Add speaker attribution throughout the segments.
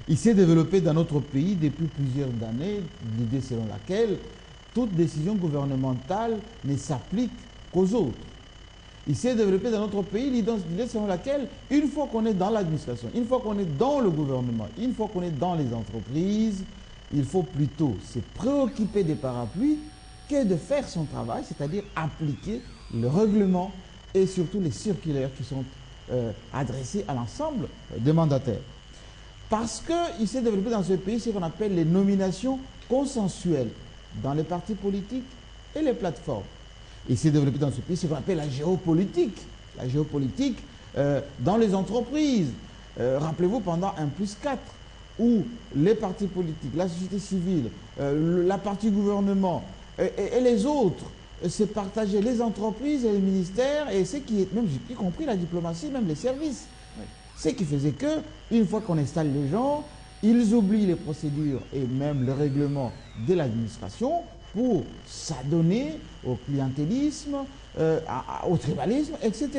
Speaker 1: Il s'est développé dans notre pays depuis plusieurs années, l'idée selon laquelle toute décision gouvernementale ne s'applique qu'aux autres. Il s'est développé dans notre pays l'idée selon laquelle, une fois qu'on est dans l'administration, une fois qu'on est dans le gouvernement, une fois qu'on est dans les entreprises, il faut plutôt se préoccuper des parapluies que de faire son travail, c'est-à-dire appliquer le règlement et surtout les circulaires qui sont adressées à l'ensemble des mandataires. Parce qu'il s'est développé dans ce pays ce qu'on appelle les nominations consensuelles dans les partis politiques et les plateformes. Il s'est développé dans ce pays ce qu'on appelle la géopolitique. La géopolitique dans les entreprises. Rappelez-vous, pendant 1+4, où les partis politiques, la société civile, la partie gouvernement et les autres se partageaient les entreprises et les ministères et ce qui est, même y compris la diplomatie, même les services. Oui. Ce qui faisait que, une fois qu'on installe les gens, ils oublient les procédures et même le règlement de l'administration pour s'adonner au clientélisme, au tribalisme, etc.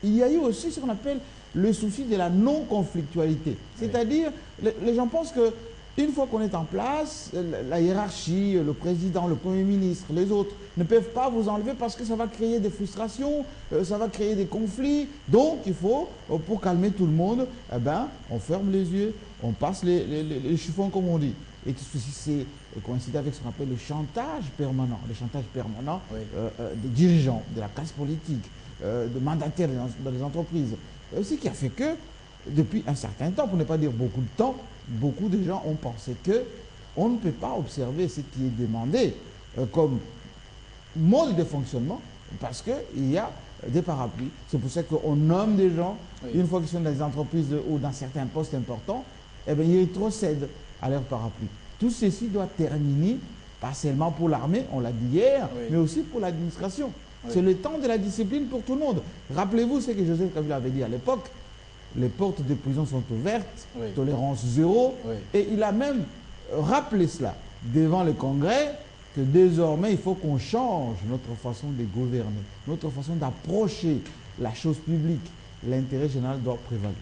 Speaker 1: Il y a eu aussi ce qu'on appelle le souci de la non-conflictualité. C'est-à-dire, les gens pensent que une fois qu'on est en place, la hiérarchie, le président, le premier ministre, les autres ne peuvent pas vous enlever parce que ça va créer des frustrations, ça va créer des conflits. Donc, il faut, pour calmer tout le monde, eh ben, on ferme les yeux, on passe les chiffons comme on dit. Et tout ceci, c'est coïncide avec ce qu'on appelle le chantage permanent des dirigeants, de la classe politique, de mandataires dans les entreprises. Ce qui a fait que, depuis un certain temps, pour ne pas dire beaucoup de temps, beaucoup de gens ont pensé qu'on ne peut pas observer ce qui est demandé comme mode de fonctionnement parce qu'il y a des parapluies. C'est pour ça qu'on nomme des gens, une fois qu'ils sont dans des entreprises ou dans certains postes importants, eh bien, ils rétrocèdent à leur parapluie. Tout ceci doit terminer, pas seulement pour l'armée, on l'a dit hier, mais aussi pour l'administration. C'est le temps de la discipline pour tout le monde. Rappelez-vous ce que Joseph Kabila avait dit à l'époque. Les portes des prisons sont ouvertes, tolérance zéro. Et il a même rappelé cela devant le Congrès, que désormais il faut qu'on change notre façon de gouverner, notre façon d'approcher la chose publique. L'intérêt général doit prévaloir.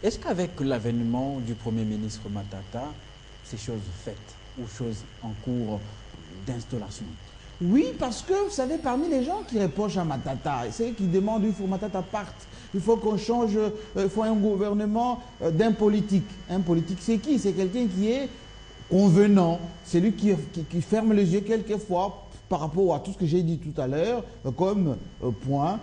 Speaker 2: Est-ce qu'avec l'avènement du Premier ministre Matata, c'est chose faite ou chose en cours d'installation?
Speaker 1: Oui, parce que, vous savez, parmi les gens qui reprochent à Matata, c'est qui demandent il faut que Matata parte, il faut qu'on change, il faut un gouvernement d'un politique. Un politique, c'est qui? C'est quelqu'un qui est convenant, c'est lui qui ferme les yeux quelquefois par rapport à tout ce que j'ai dit tout à l'heure, comme point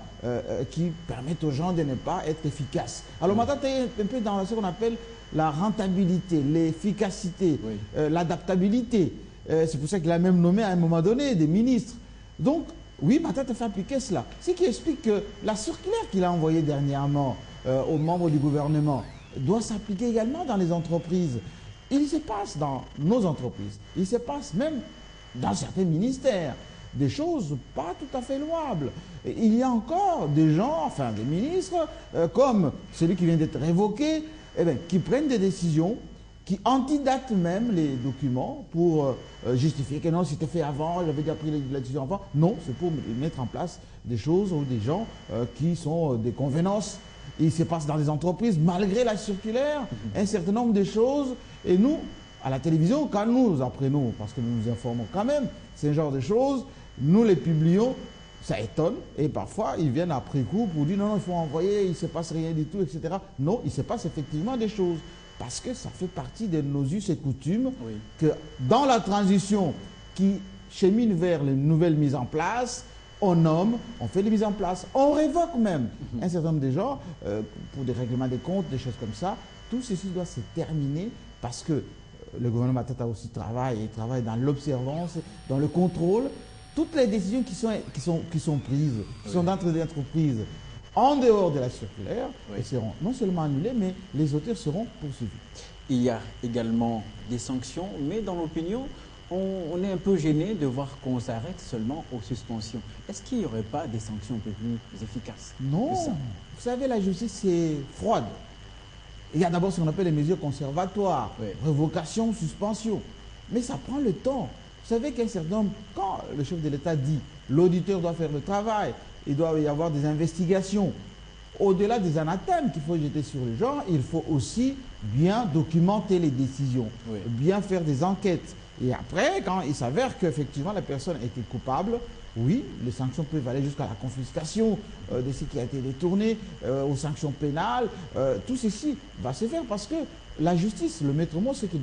Speaker 1: qui permettent aux gens de ne pas être efficaces. Alors Matata est un peu dans ce qu'on appelle la rentabilité, l'efficacité, l'adaptabilité. C'est pour ça qu'il a même nommé à un moment donné des ministres. Donc, oui, Matata fait appliquer cela. Ce qui explique que la circulaire qu'il a envoyée dernièrement aux membres du gouvernement doit s'appliquer également dans les entreprises. Il se passe dans nos entreprises, il se passe même dans certains ministères, des choses pas tout à fait louables. Et il y a encore des gens, enfin des ministres, comme celui qui vient d'être révoqué, eh bien, qui prennent des décisions qui antidatent même les documents pour justifier que non, c'était fait avant, j'avais déjà pris la décision avant. Non, c'est pour mettre en place des choses ou des gens qui sont des convenances. Il se passe dans les entreprises, malgré la circulaire, un certain nombre de choses. Et nous, à la télévision, quand nous apprenons, parce que nous nous informons quand même, c'est un genre de choses, nous les publions, ça étonne. Et parfois, ils viennent après coup pour dire non, il faut envoyer, il ne se passe rien du tout, etc. Non, il se passe effectivement des choses. Parce que ça fait partie de nos us et coutumes que dans la transition qui chemine vers les nouvelles mises en place, on nomme, on fait des mises en place, on révoque même un certain nombre de gens pour des règlements des comptes, des choses comme ça. Tout ceci doit se terminer parce que le gouvernement Matata aussi travaille dans l'observance, dans le contrôle. Toutes les décisions qui sont prises, qui sont d'entre des entreprises, en dehors de la circulaire, seront non seulement annulés, mais les auteurs seront poursuivis.
Speaker 2: Il y a également des sanctions, mais dans l'opinion, on est un peu gêné de voir qu'on s'arrête seulement aux suspensions. Est-ce qu'il n'y aurait pas des sanctions un peu plus efficaces?
Speaker 1: Non. Vous savez, la justice, c'est froide. Il y a d'abord ce qu'on appelle les mesures conservatoires, révocation, suspension. Mais ça prend le temps. Vous savez qu'un certain nombre, quand le chef de l'État dit l'auditeur doit faire le travail, il doit y avoir des investigations. au-delà des anathèmes qu'il faut jeter sur les gens, il faut aussi bien documenter les décisions,
Speaker 2: Oui.
Speaker 1: bien faire des enquêtes. Et après, quand il s'avère qu'effectivement la personne était coupable, oui, les sanctions peuvent aller jusqu'à la confiscation de ce qui a été détourné, aux sanctions pénales. Tout ceci va se faire parce que la justice, le maître mot, ce que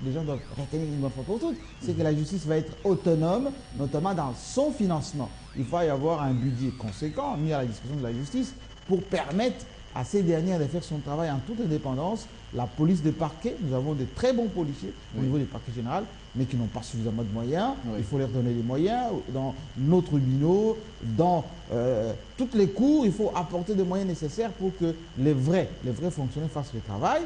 Speaker 1: les gens doivent retenir une fois pour toutes, c'est que la justice va être autonome, notamment dans son financement. Il va y avoir un budget conséquent mis à la disposition de la justice pour permettre à ces dernières de faire son travail en toute indépendance. La police de parquet, nous avons de très bons policiers au niveau des parquets généraux, mais qui n'ont pas suffisamment de moyens.
Speaker 2: Oui.
Speaker 1: Il faut leur donner des moyens. Dans nos tribunaux, dans toutes les cours, il faut apporter des moyens nécessaires pour que les vrais fonctionnaires fassent le travail.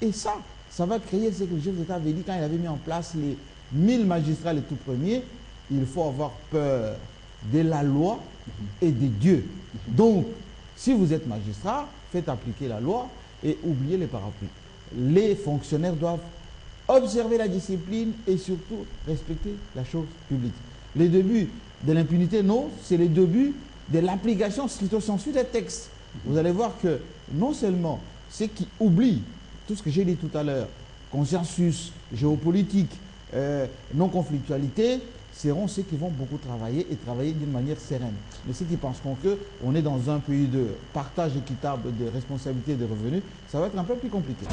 Speaker 1: Et ça va créer ce que le chef d'État avait dit quand il avait mis en place les 1000 magistrats les tout premiers. Il faut avoir peur de la loi et de Dieu. Donc, si vous êtes magistrat, faites appliquer la loi et oubliez les parapluies. Les fonctionnaires doivent observer la discipline et surtout respecter la chose publique. Les débuts de l'impunité, non, c'est les débuts de l'application stricto sensu des textes. Vous allez voir que non seulement ceux qui oublient tout ce que j'ai dit tout à l'heure, consensus, géopolitique, non-conflictualité, seront ceux qui vont beaucoup travailler et travailler d'une manière sereine. Mais ceux qui penseront qu'on est dans un pays de partage équitable des responsabilités et des revenus, ça va être un peu plus compliqué.